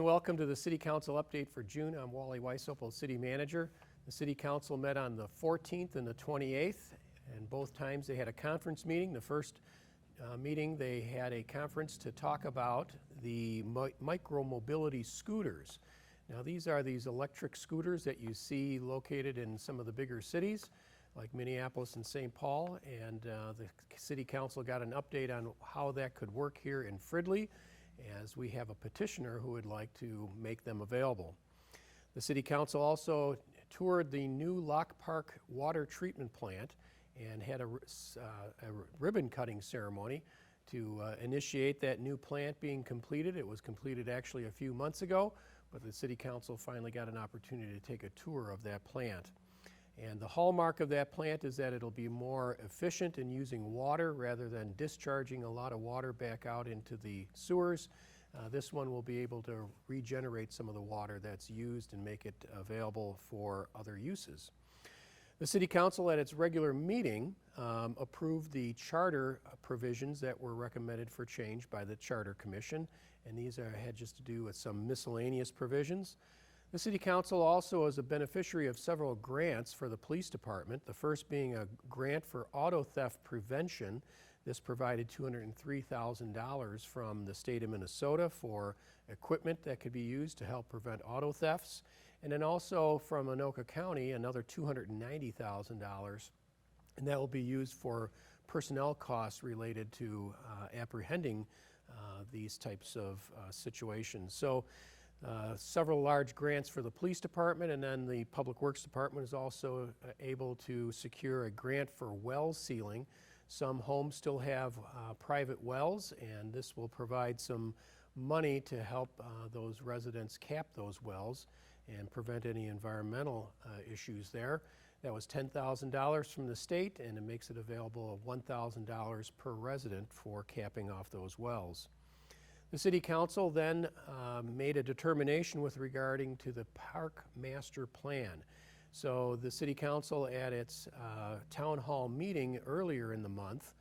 welcome to the City Council update for June. I'm Wally Weisopel, City Manager. The City Council met on the 14th and the 28th, and both times they had a conference meeting. The first meeting they had a conference to talk about the micro-mobility scooters. Now these are these electric scooters that you see located in some of the bigger cities like Minneapolis and St. Paul, and the City Council got an update on how that could work here in Fridley, as we have a petitioner who would like to make them available. The City Council also toured the new Lock Park water treatment plant and had a ribbon cutting ceremony to initiate that new plant being completed. It was completed actually a few months ago, but the City Council finally got an opportunity to take a tour of that plant. And the hallmark of that plant is that it'll be more efficient in using water rather than discharging a lot of water back out into the sewers. This one will be able to regenerate some of the water that's used and make it available for other uses. The City Council at its regular meeting approved the charter provisions that were recommended for change by the Charter Commission, and these had just to do with some miscellaneous provisions. The City Council also is a beneficiary of several grants for the police department, the first being a grant for auto theft prevention. This provided $203,000 from the state of Minnesota for equipment that could be used to help prevent auto thefts. And then also from Anoka County, another $290,000, and that will be used for personnel costs related to apprehending these types of situations. So several large grants for the police department, and then the Public Works Department is also able to secure a grant for well sealing. Some homes still have private wells, and this will provide some money to help those residents cap those wells and prevent any environmental issues there. That was $10,000 from the state, and it makes it available of $1,000 per resident for capping off those wells. The City Council then made a determination with regarding to the Park Master Plan. So the City Council at its town hall meeting earlier in the month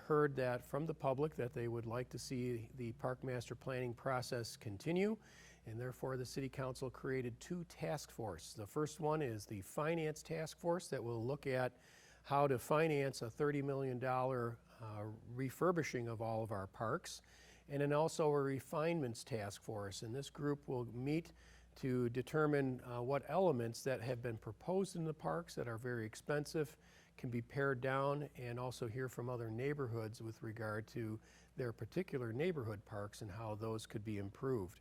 heard that from the public that they would like to see the Park Master planning process continue, and therefore the City Council created two task forces. The first one is the Finance Task Force that will look at how to finance a $30 million refurbishing of all of our parks, and then also a Refinements Task Force. And this group will meet to determine what elements that have been proposed in the parks that are very expensive can be pared down, and also hear from other neighborhoods with regard to their particular neighborhood parks and how those could be improved.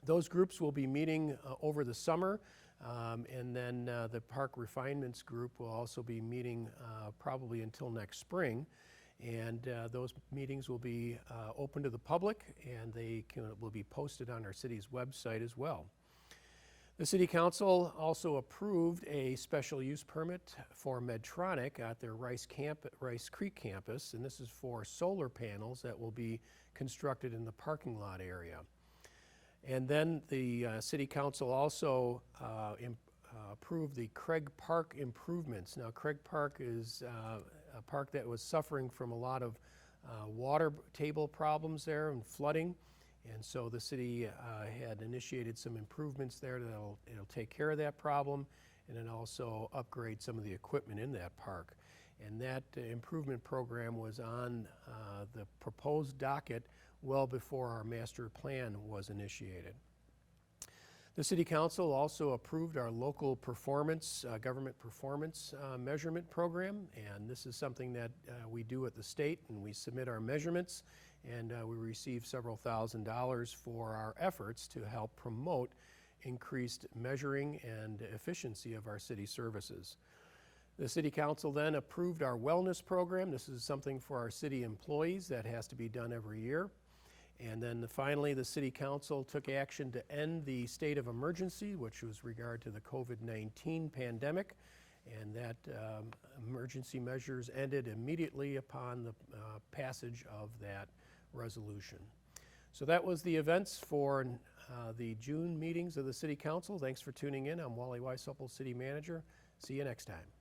Those groups will be meeting over the summer, and then the Park Refinements Group will also be meeting probably until next spring. And those meetings will be open to the public, and they will be posted on our city's website as well. The City Council also approved a special use permit for Medtronic at their Rice Creek campus, and this is for solar panels that will be constructed in the parking lot area. And then the City Council also approved the Craig Park improvements. Now, Craig Park is a park that was suffering from a lot of water table problems there and flooding, and so the city had initiated some improvements there that'll take care of that problem, and then also upgrade some of the equipment in that park. And that improvement program was on the proposed docket well before our master plan was initiated. The City Council also approved our local performance, government performance measurement program, and this is something that we do at the state, and we submit our measurements, and we receive several $1,000s for our efforts to help promote increased measuring and efficiency of our city services. The City Council then approved our wellness program. This is something for our city employees that has to be done every year. And then finally, the City Council took action to end the state of emergency, which was regard to the COVID-19 pandemic, and that emergency measures ended immediately upon the passage of that resolution. So that was the events for the June meetings of the City Council. Thanks for tuning in. I'm Wally Weisopel, City Manager. See you next time.